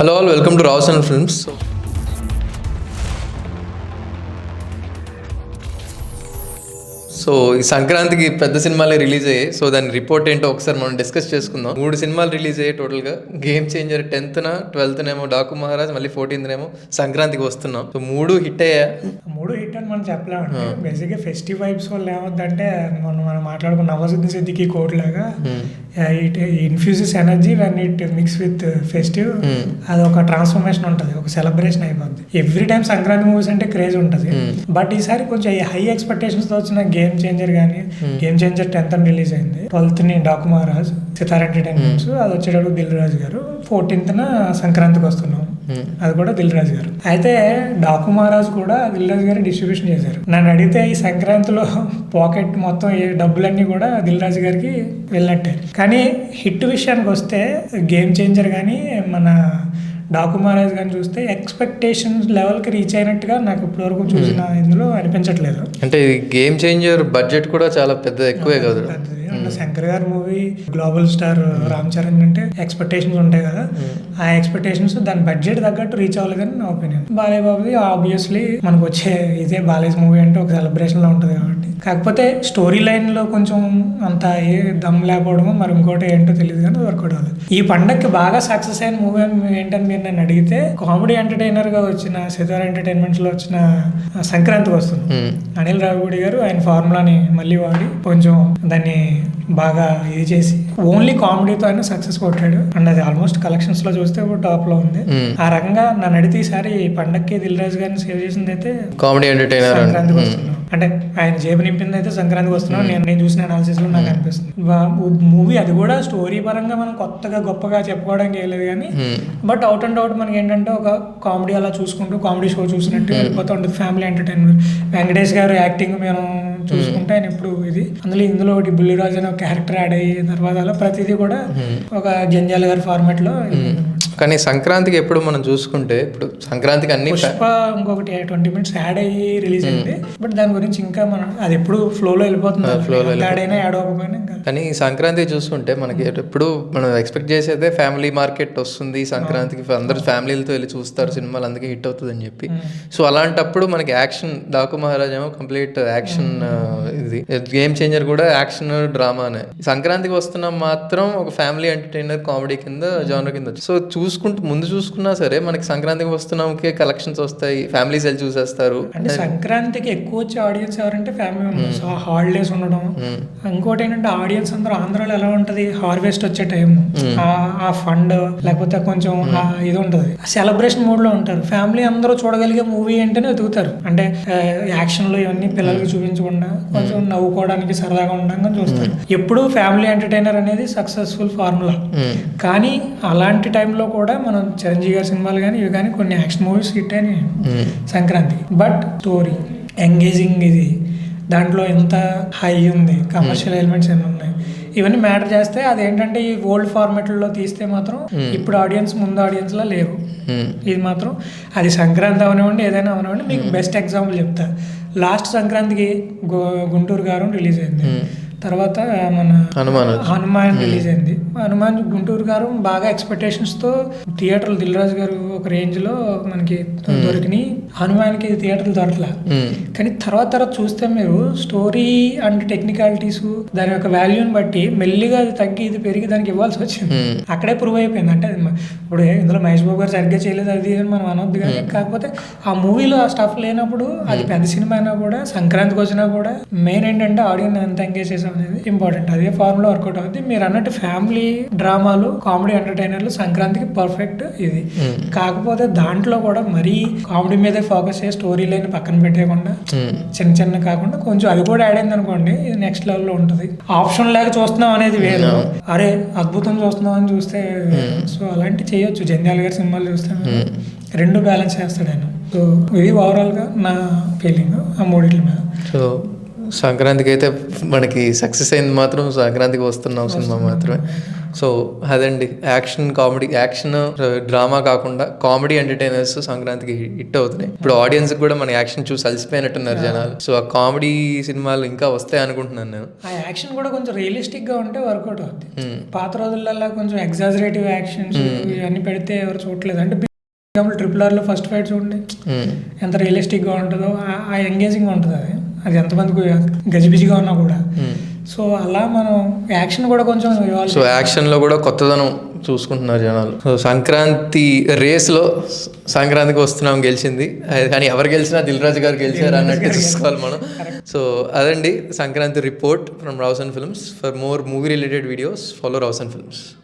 Hello all, welcome to Rao's and films. So ఈ సంక్రాంతికి పెద్ద సినిమాలే రిలీజ్ అయ్యాయి. సో దాని రిపోర్ట్ ఏంటో ఒకసారి మనం డిస్కస్ చేసుకుందాం. 3 సినిమాలు రిలీజ్ అయ్యాయి టోటల్గా. Game changer 10th, 12th Daaku Maharaj, మళ్ళీ 14th సంక్రాంతికి వస్తున్నాం. సో 3 హిట్ అయ్యా. 3 హిట్ అని మనం చెప్పలేమండి. బేసిక్గా ఫెస్టివ్ వైబ్స్ వల్ల ఏమవుతుందంటే మనం మాట్లాడుకున్న నవాజుద్దీన్ సిద్దికీ కోట్ లాగా it infuses energy when it mix with festive. అది ఒక ట్రాన్స్ఫర్మేషన్ ఉంటుంది, ఒక సెలబ్రేషన్ అయిపోద్ది. ఎవ్రీ టైం సంక్రాంతి మూవీస్ అంటే క్రేజ్ ఉంటుంది. బట్ ఈసారి కొంచెం హై ఎక్స్పెక్టేషన్స్ తో వచ్చిన గేమ్ చేంజర్ కానీ, గేమ్ చేంజర్ 10th రిలీజ్ అయింది, 12th డాకు మహారాజ్ సితార్ ఎంటర్టైన్మెంట్స్, అది వచ్చేటప్పుడు దిల్ రాజు గారు, 14th సంక్రాంతికి వస్తున్నాం, అది కూడా దిల్ రాజు గారు. అయితే డాకు మహారాజ్ కూడా దిల్ రాజు గారు డిస్ట్రిబ్యూషన్ చేశారు. నన్ను అడిగితే ఈ సంక్రాంతిలో పాకెట్ మొత్తం డబ్బులన్నీ కూడా దిల్ రాజు గారికి వెళ్ళినట్టే. కానీ హిట్ విషయానికి వస్తే గేమ్ చేంజర్ కానీ మన డాకు మహారాజ్ కానీ చూస్తే ఎక్స్పెక్టేషన్స్ లెవెల్కి రీచ్ అయినట్టుగా నాకు ఇప్పటివరకు చూసిన ఇందులో అనిపించట్లేదు. అంటే గేమ్ చేంజర్ బడ్జెట్ కూడా చాలా పెద్ద ఎక్కువే కదా. శంకర్ గారి movie, global star Ram Charan అంటే ఎక్స్పెక్టేషన్స్ ఉంటాయి కదా, ఆ ఎక్స్పెక్టేషన్స్ దాని బడ్జెట్ తగ్గట్టు రీచ్ అవ్వలేదని నా ఒపీనియన్. బాలయ్య బాబుది ఆబ్వియస్లీ మనకు వచ్చే ఇదే బాలయ్య మూవీ అంటే ఒక సెలబ్రేషన్ లో ఉంటుంది కాబట్టి. కాకపోతే స్టోరీ లైన్ లో కొంచెం అంత ఏ దమ్ లేకపోవడమో మరి ఇంకోటి ఏంటో తెలియదు కానీ వర్కౌట్ అవ్వలేదు. ఈ పండగకి బాగా సక్సెస్ అయిన మూవీ ఏంటని మీరు నన్ను అడిగితే, కామెడీ ఎంటర్టైనర్ గా వచ్చిన సితార్ ఎంటర్టైన్మెంట్స్ లో వచ్చిన సంక్రాంతికి వస్తుంది. అనిల్ రావిపూడి గారు ఆయన ఫార్ములాని మళ్ళీ వాడి కొంచెం దాన్ని బాగా ఇది చేసి ఓన్లీ కామెడీతో ఆయన సక్సెస్ కొట్టాడు. అండ్ అది ఆల్మోస్ట్ కలెక్షన్స్ లో చూస్తే టాప్ లో ఉంది. ఆ రకంగా నన్ను అడిగితే ఈసారి ఈ పండక్కి దిల్ రాజు గారిని సేవ్ చేసింది అయితే కామెడీ ఎంటర్టైనర్ సంక్రాంతికి వస్తున్నాం. అంటే ఆయన జేబు నింపింది అయితే సంక్రాంతికి వస్తున్నాం. నేను చూసిన అనాలిసిస్ లో నాకు అనిపిస్తుంది. మూవీ అది కూడా స్టోరీ పరంగా మనం కొత్తగా గొప్పగా చెప్పుకోవడానికి ఏం లేదు కానీ, బట్ అవుట్ అండ్ అవుట్ మనకి ఏంటంటే ఒక కామెడీ అలా చూసుకుంటూ కామెడీ షో చూసినట్టు వెళ్ళిపోతూ ఉంటుంది. Family entertainment. వెంకటేష్ గారు యాక్టింగ్ మేము చూసుకుంటే ఆయన ఇప్పుడు ఇందులో ఒకటి బుల్లిరాజు అనే క్యారెక్టర్ యాడ్ అయ్యి తర్వాత అలా ప్రతిదీ కూడా ఒక జంజాల గారి ఫార్మాట్ లో. కానీ సంక్రాంతికి ఎప్పుడు మనం చూసుకుంటే, ఇప్పుడు సంక్రాంతికి అన్ని పుష్ప ఇంకొకటి 20 minutes యాడ్ అయ్యి రిలీజ్ అయింది. బట్ దాని గురించి ఇంకా మనం అది ఎప్పుడు ఫ్లోలో వెళ్ళిపోతుంది, యాడ్ అయినా యాడ్ అవ్వకపోయినా. కానీ సంక్రాంతి చూసుకుంటే మనకి ఎప్పుడు మనం ఎక్స్పెక్ట్ చేసేదే ఫ్యామిలీ మార్కెట్ వస్తుంది సంక్రాంతికి, అందరు ఫ్యామిలీలతో వెళ్ళి చూస్తారు సినిమాలు, అందుకే హిట్ అవుతుంది అని చెప్పి. సో అలాంటప్పుడు మనకి యాక్షన్, డాకు మహారాజ్ ఏమో కంప్లీట్ యాక్షన్, ఇది గేమ్ చేంజర్ కూడా యాక్షన్ డ్రామానే. సంక్రాంతికి వస్తున్నాం మాత్రం ఒక ఫ్యామిలీ ఎంటర్టైనర్ కామెడీ కింద జానర్ కింద వచ్చి. సో ముందు చూసుకున్నా సరే మనకి సంక్రాంతికి వస్తున్నాంకే కలెక్షన్స్ వస్తాయి, ఫ్యామిలీస్ వెళ్ళి చూసేస్తారు. అంటే సంక్రాంతికి ఎక్కువ వచ్చే ఆడియన్స్ ఎవరంటే ఫ్యామిలీ మెంబర్స్, హాలిడేస్ ఉండడం. ఇంకోటి ఏంటంటే ఆడియన్స్ అందరూ ఆంధ్రాలో ఎలా ఉంటది, హార్వెస్ట్ వచ్చే టైం, ఆ ఫండ్ లేకపోతే కొంచెం ఇది ఉంటది, సెలబ్రేషన్ మూడ్ లో ఉంటారు. ఫ్యామిలీ అందరూ చూడగలిగే మూవీ ఏంటనే వెతుకుతారు. అంటే యాక్షన్ లో ఇవన్నీ పిల్లలకి చూపించకుండా కొంచెం నవ్వుకోవడానికి సరదాగా ఉండడానికి చూస్తారు. ఎప్పుడు ఫ్యామిలీ ఎంటర్టైనర్ అనేది సక్సెస్ఫుల్ ఫార్ములా. కానీ అలాంటి టైంలో కూడా మనం చిరంజీవి గారి సినిమాలు కానీ ఇవి కానీ కొన్ని యాక్షన్ మూవీస్ హిట్ అని సంక్రాంతి. బట్ స్టోరీ ఎంగేజింగ్, ఇది దాంట్లో ఎంత హై ఉంది, కమర్షియల్ ఎలిమెంట్స్ ఎన్ని ఉన్నాయి, ఇవన్నీ మ్యాటర్ చేస్తే అదేంటంటే ఈ ఓల్డ్ ఫార్మాట్లో తీస్తే మాత్రం ఇప్పుడు ఆడియన్స్ ముందు ఆడియన్స్ లా లేరు. ఇది మాత్రం అది సంక్రాంతి అవనివ్వండి ఏదైనా అవనివ్వండి. మీకు బెస్ట్ ఎగ్జాంపుల్ చెప్తా. లాస్ట్ సంక్రాంతికి గుంటూరు గారు రిలీజ్ అయింది, తర్వాత మన హనుమాన్ రిలీజ్ అయింది. హనుమాన్ గుంటూరు గారు బాగా ఎక్స్పెక్టేషన్స్ తో థియేటర్లు, దిల్ రాజు గారు ఒక రేంజ్ లో మనకి దొరికినాయి. హనుమాన్కి థియేటర్లు దొరకలా. కానీ తర్వాత చూస్తే మీరు స్టోరీ అండ్ టెక్నికాలిటీస్ దాని యొక్క వాల్యూని బట్టి మెల్లిగా అది తగ్గి ఇది పెరిగి దానికి ఇవ్వాల్సి వచ్చింది. అక్కడే ప్రూవ్ అయిపోయింది. అంటే ఇప్పుడు ఇందులో మహేష్ బాబు గారు సరిగ్గా చేయలేదు అది అని మనం అనొద్దు కానీ, కాకపోతే ఆ మూవీలో ఆ స్టఫ్ లేనప్పుడు అది పెద్ద సినిమా అయినా కూడా సంక్రాంతికి వచ్చినా కూడా మెయిన్ ఏంటంటే ఆడియన్స్ ఎంత ఎంగేజ్ చేసాం అనేది ఇంపార్టెంట్. అదే ఫార్ములా వర్కౌట్ అవుతుంది. మీరు అన్నట్టు ఫ్యామిలీ డ్రామాలు, కామెడీ ఎంటర్టైనర్లు సంక్రాంతికి పర్ఫెక్ట్ ఇది. కాకపోతే దాంట్లో కూడా మరీ కామెడీ మీదే ఫోకస్ చేసి స్టోరీ లైన్ పక్కన పెట్టేయకుండా చిన్న చిన్న కాకుండా కొంచెం అది కూడా యాడ్ అయింది అనుకోండి, ఇది నెక్స్ట్ లెవెల్ లో ఉంటుంది. ఆప్షన్ లేక చూస్తున్నాం అనేది వేరు, అరే అద్భుతం చూస్తున్నాం అని చూస్తే. సో అలాంటి చేయొచ్చు. జంధ్యాల గారి సినిమాలు చూస్తే రెండు బ్యాలెన్స్ చేస్తాడు ఆయన. సో ఇది ఓవరాల్ గా నా ఫీలింగ్ ఆ మూడిట్ల మీద. సో సంక్రాంతికి అయితే మనకి సక్సెస్ అయింది మాత్రం సంక్రాంతికి వస్తున్నాం సినిమా మాత్రమే. సో అదండి యాక్షన్ డ్రామా కాకుండా కామెడీ ఎంటర్టైనర్స్ సంక్రాంతికి హిట్ అవుతున్నాయి. ఇప్పుడు ఆడియన్స్ కూడా మన యాక్షన్ చూసి అలసిపోయినట్టున్నారు జనాలు. సో ఆ కామెడీ సినిమాలు ఇంకా వస్తాయి అనుకుంటున్నాను నేను. ఆ యాక్షన్ కూడా కొంచెం రియలిస్టిక్ గా ఉంటే వర్కౌట్ అవుతుంది. పాత రోజులలో కొంచెం ఎగ్జాజరేటివ్ యాక్షన్స్ ఇవన్నీ పెడితే ఎవరు చూడలేదు. అంటే RRR లో ఫస్ట్ ఫైట్ చూడండి ఎంత రియలిస్టిక్ గా ఉంటుందో, ఆ ఎంగేజింగ్ ఉంటుంది. అది ఎంతమందికి గజిబిజిగా ఉన్నా కూడా. సో అలా మనం యాక్షన్ కూడా కొంచెం సో యాక్షన్లో కూడా కొత్తదనం చూసుకుంటున్నారు జనాలు. సో సంక్రాంతి రేస్లో సంక్రాంతికి వస్తున్నాం గెలిచింది, కానీ ఎవరు గెలిచినా దిల్ రాజు గారు గెలిచారు అన్నట్టు చూసుకోవాలి మనం. సో అదండి Sankranti report from Rawson films. For more movie related videos follow Rawson films.